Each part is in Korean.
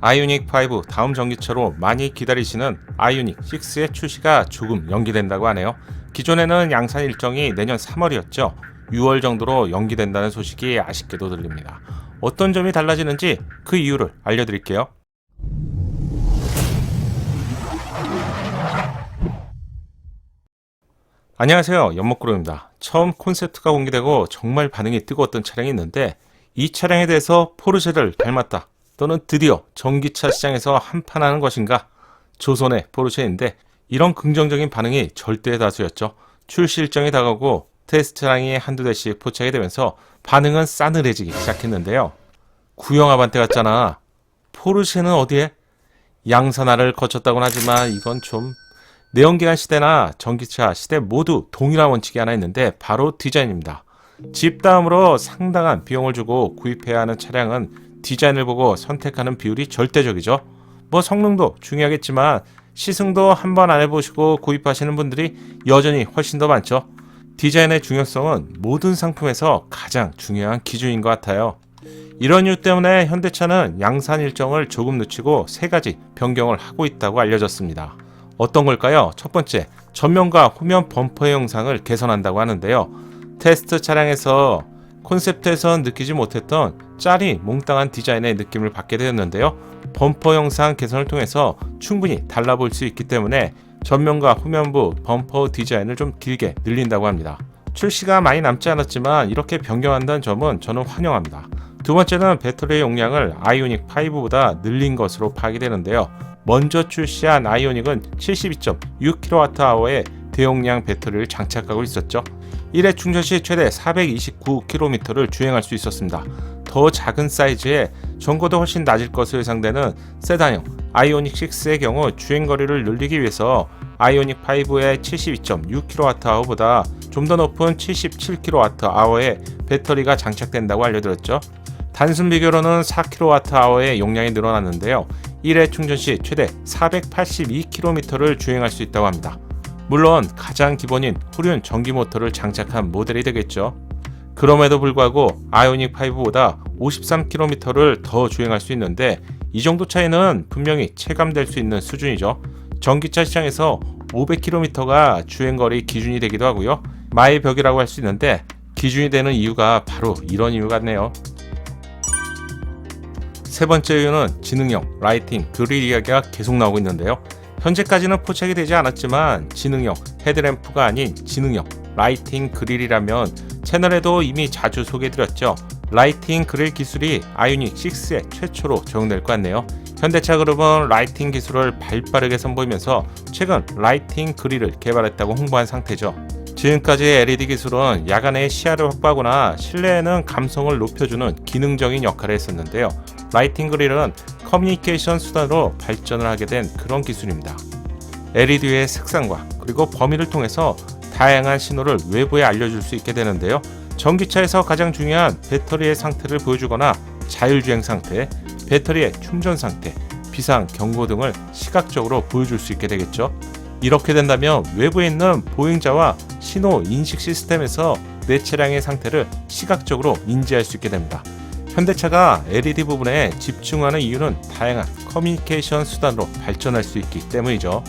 아이오닉 5 다음 전기차로 많이 기다리시는 아이오닉 6의 출시가 조금 연기된다고 하네요. 기존에는 양산 일정이 내년 3월이었죠. 6월 정도로 연기된다는 소식이 아쉽게도 들립니다. 어떤 점이 달라지는지 그 이유를 알려드릴게요. 안녕하세요, 연목그룹입니다. 처음 콘셉트가 공개되고 정말 반응이 뜨거웠던 차량이 있는데, 이 차량에 대해서 포르쉐를 닮았다, 또는 드디어 전기차 시장에서 한판하는 것인가, 조선의 포르쉐인데 이런 긍정적인 반응이 절대 다수였죠. 출시 일정이 다가오고 테스트 차량이 한두 대씩 포착이 되면서 반응은 싸늘해지기 시작했는데요. 구형 아반떼 같잖아. 포르쉐는 어디에? 양산화를 거쳤다고는 하지만 이건 좀, 내연기관 시대나 전기차 시대 모두 동일한 원칙이 하나 있는데 바로 디자인입니다. 집 다음으로 상당한 비용을 주고 구입해야 하는 차량은 디자인을 보고 선택하는 비율이 절대적이죠. 뭐 성능도 중요하겠지만 시승도 한번 안 해보시고 구입하시는 분들이 여전히 훨씬 더 많죠. 디자인의 중요성은 모든 상품에서 가장 중요한 기준인 것 같아요. 이런 이유 때문에 현대차는 양산 일정을 조금 늦추고 3가지 변경을 하고 있다고 알려졌습니다. 어떤 걸까요? 첫 번째, 전면과 후면 범퍼의 형상을 개선한다고 하는데요. 테스트 차량에서 콘셉트에선 느끼지 못했던 짜리 몽땅한 디자인의 느낌을 받게 되었는데요. 범퍼 형상 개선을 통해서 충분히 달라 보일 수 있기 때문에 전면과 후면부 범퍼 디자인을 좀 길게 늘린다고 합니다. 출시가 많이 남지 않았지만 이렇게 변경한다는 점은 저는 환영합니다. 두 번째는 배터리의 용량을 아이오닉 5보다 늘린 것으로 파악이 되는데요. 먼저 출시한 아이오닉은 72.6kWh의 대용량 배터리를 장착하고 있었죠. 1회 충전 시 최대 429km를 주행할 수 있었습니다. 더 작은 사이즈에 전고도 훨씬 낮을 것으로 예상되는 세단형 아이오닉 6의 경우 주행거리를 늘리기 위해서 아이오닉 5의 72.6kWh보다 좀 더 높은 77kWh의 배터리가 장착된다고 알려드렸죠. 단순 비교로는 4kWh의 용량이 늘어났는데요. 1회 충전 시 최대 482km를 주행할 수 있다고 합니다. 물론 가장 기본인 후륜 전기 모터를 장착한 모델이 되겠죠. 그럼에도 불구하고 아이오닉 5보다 53km를 더 주행할 수 있는데 이 정도 차이는 분명히 체감될 수 있는 수준이죠. 전기차 시장에서 500km가 주행거리 기준이 되기도 하고요. 마의 벽이라고 할 수 있는데 기준이 되는 이유가 바로 이런 이유 같네요. 세 번째 이유는 지능형 라이팅 그릴 이야기가 계속 나오고 있는데요. 현재까지는 포착이 되지 않았지만 지능형 헤드램프가 아닌 지능형 라이팅 그릴이라면 채널에도 이미 자주 소개해드렸죠. 라이팅 그릴 기술이 아이오닉 6에 최초로 적용될 것 같네요. 현대차 그룹은 라이팅 기술을 발빠르게 선보이면서 최근 라이팅 그릴을 개발했다고 홍보한 상태죠. 지금까지의 LED 기술은 야간에 시야를 확보하거나 실내에는 감성을 높여주는 기능적인 역할을 했었는데요. 라이팅 그릴은 커뮤니케이션 수단으로 발전을 하게 된 그런 기술입니다. LED의 색상과 그리고 범위를 통해서 다양한 신호를 외부에 알려줄 수 있게 되는데요. 전기차에서 가장 중요한 배터리의 상태를 보여주거나 자율주행 상태, 배터리의 충전 상태, 비상 경고 등을 시각적으로 보여줄 수 있게 되겠죠. 이렇게 된다면 외부에 있는 보행자와 신호 인식 시스템에서 내 차량의 상태를 시각적으로 인지할 수 있게 됩니다. 현대차가 LED 부분에 집중하는 이유는 다양한 커뮤니케이션 수단으로 발전할 수 있기 때문이죠.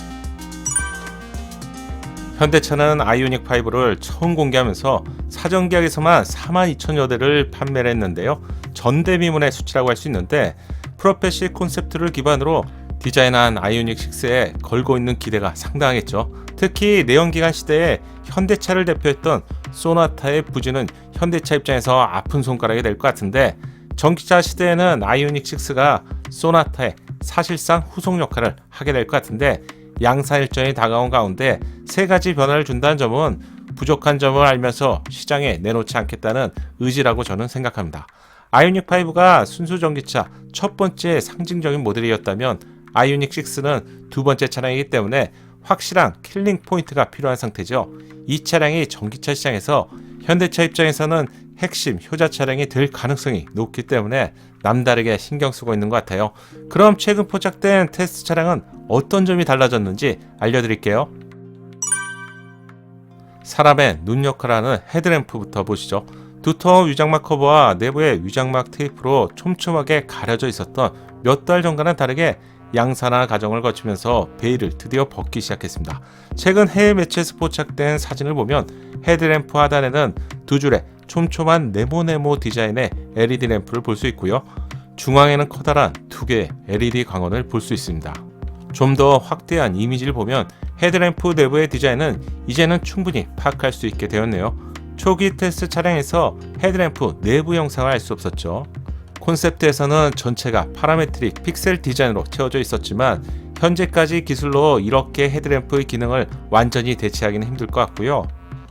현대차는 아이오닉 5를 처음 공개하면서 사전 계약에서만 42,000여 대를 판매를 했는데요. 전대미문의 수치라고 할 수 있는데 프로페시 콘셉트를 기반으로 디자인한 아이오닉 6에 걸고 있는 기대가 상당하겠죠. 특히 내연기관 시대에 현대차를 대표했던 소나타의 부진은 현대차 입장에서 아픈 손가락이 될 것 같은데 전기차 시대에는 아이오닉 6가 소나타의 사실상 후속 역할을 하게 될 것 같은데 양산 일정이 다가온 가운데 3가지 변화를 준다는 점은 부족한 점을 알면서 시장에 내놓지 않겠다는 의지라고 저는 생각합니다. 아이오닉 5가 순수 전기차 첫 번째 상징적인 모델이었다면 아이오닉 6는 두 번째 차량이기 때문에 확실한 킬링 포인트가 필요한 상태죠. 이 차량이 전기차 시장에서 현대차 입장에서는 핵심 효자 차량이 될 가능성이 높기 때문에 남다르게 신경 쓰고 있는 것 같아요. 그럼 최근 포착된 테스트 차량은 어떤 점이 달라졌는지 알려드릴게요. 사람의 눈 역할을 하는 헤드램프부터 보시죠. 두터운 위장막 커버와 내부의 위장막 테이프로 촘촘하게 가려져 있었던 몇 달 전과는 다르게 양산화 과정을 거치면서 베일을 드디어 벗기 시작했습니다. 최근 해외 매체에서 포착된 사진을 보면 헤드램프 하단에는 두 줄의 촘촘한 네모네모 디자인의 LED 램프를 볼 수 있고요. 중앙에는 커다란 두 개의 LED 광원을 볼 수 있습니다. 좀 더 확대한 이미지를 보면 헤드램프 내부의 디자인은 이제는 충분히 파악할 수 있게 되었네요. 초기 테스트 차량에서 헤드램프 내부 영상을 알 수 없었죠. 콘셉트에서는 전체가 파라메트릭 픽셀 디자인으로 채워져 있었지만 현재까지 기술로 이렇게 헤드램프의 기능을 완전히 대체하기는 힘들 것 같고요.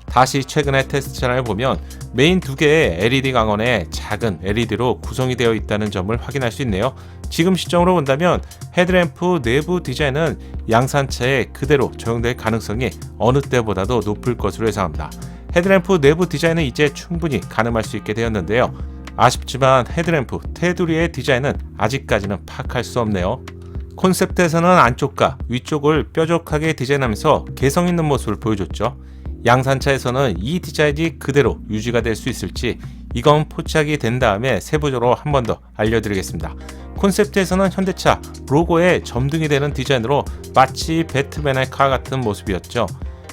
다시 최근의 테스트 차량을 보면 메인 두 개의 LED 광원에 작은 LED로 구성이 되어 있다는 점을 확인할 수 있네요. 지금 시점으로 본다면 헤드램프 내부 디자인은 양산차에 그대로 적용될 가능성이 어느 때보다도 높을 것으로 예상합니다. 헤드램프 내부 디자인은 이제 충분히 가늠할 수 있게 되었는데요. 아쉽지만 헤드램프 테두리의 디자인은 아직까지는 파악할 수 없네요. 콘셉트에서는 안쪽과 위쪽을 뾰족하게 디자인하면서 개성 있는 모습을 보여줬죠. 양산차에서는 이 디자인이 그대로 유지가 될 수 있을지 이건 포착이 된 다음에 세부적으로 한 번 더 알려드리겠습니다. 콘셉트에서는 현대차 로고에 점등이 되는 디자인으로 마치 배트맨의 카 같은 모습이었죠.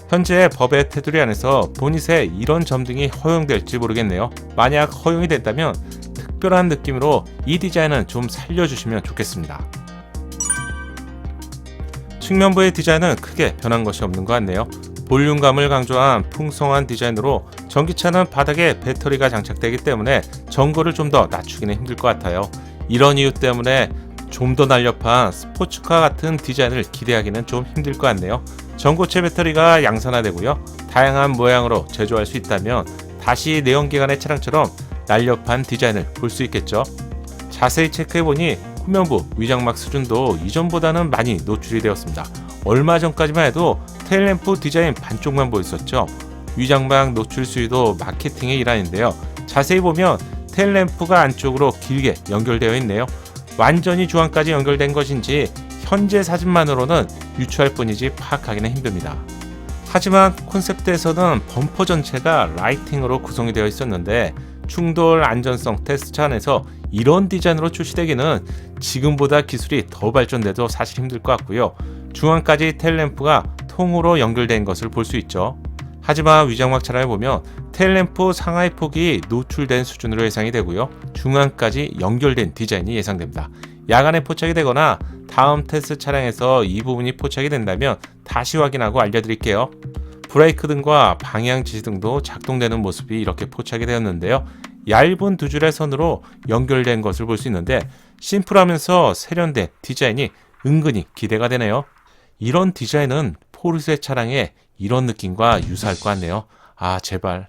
현재 법의 테두리 안에서 보닛에 이런 점등이 허용될지 모르겠네요. 만약 허용이 된다면 특별한 느낌으로 이 디자인은 좀 살려주시면 좋겠습니다. 측면부의 디자인은 크게 변한 것이 없는 것 같네요. 볼륨감을 강조한 풍성한 디자인으로 전기차는 바닥에 배터리가 장착되기 때문에 전고를 좀 더 낮추기는 힘들 것 같아요. 이런 이유 때문에 좀 더 날렵한 스포츠카 같은 디자인을 기대하기는 좀 힘들 것 같네요. 전고체 배터리가 양산화되고요. 다양한 모양으로 제조할 수 있다면 다시 내연기관의 차량처럼 날렵한 디자인을 볼 수 있겠죠. 자세히 체크해보니 후면부 위장막 수준도 이전보다는 많이 노출이 되었습니다. 얼마 전까지만 해도 테일램프 디자인 반쪽만 보였었죠. 위장막 노출 수위도 마케팅의 일환인데요. 자세히 보면 테일램프가 안쪽으로 길게 연결되어 있네요. 완전히 중앙까지 연결된 것인지 현재 사진만으로는 유추할 뿐이지 파악하기는 힘듭니다. 하지만 콘셉트에서는 범퍼 전체가 라이팅으로 구성이 되어 있었는데 충돌 안전성 테스트 안에서 이런 디자인으로 출시되기는 지금보다 기술이 더 발전돼도 사실 힘들 것 같고요. 중앙까지 테일램프가 통으로 연결된 것을 볼 수 있죠. 하지만 위장막 차량을 보면 테일램프 상하의 폭이 노출된 수준으로 예상이 되고요. 중앙까지 연결된 디자인이 예상됩니다. 야간에 포착이 되거나 다음 테스트 차량에서 이 부분이 포착이 된다면 다시 확인하고 알려드릴게요. 브레이크 등과 방향 지시 등도 작동되는 모습이 이렇게 포착이 되었는데요. 얇은 두 줄의 선으로 연결된 것을 볼 수 있는데 심플하면서 세련된 디자인이 은근히 기대가 되네요. 이런 디자인은 포르쉐 차량의 이런 느낌과 유사할 것 같네요. 아 제발.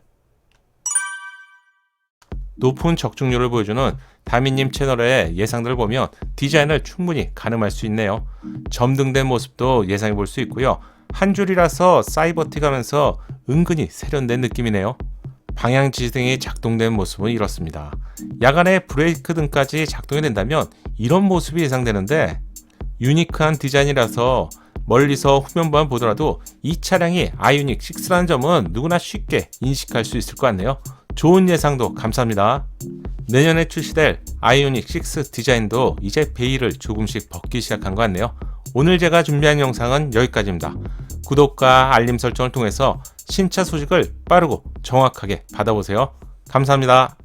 높은 적중률을 보여주는 다미님 채널의 예상들을 보면 디자인을 충분히 가늠할 수 있네요. 점등된 모습도 예상해 볼 수 있고요. 한 줄이라서 사이버틱하면서 은근히 세련된 느낌이네요. 방향 지시 등이 작동된 모습은 이렇습니다. 야간에 브레이크 등까지 작동이 된다면 이런 모습이 예상되는데 유니크한 디자인이라서 멀리서 후면부만 보더라도 이 차량이 아이오닉 6라는 점은 누구나 쉽게 인식할 수 있을 것 같네요. 좋은 예상도 감사합니다. 내년에 출시될 아이오닉 6 디자인도 이제 베일을 조금씩 벗기 시작한 것 같네요. 오늘 제가 준비한 영상은 여기까지입니다. 구독과 알림 설정을 통해서 신차 소식을 빠르고 정확하게 받아보세요. 감사합니다.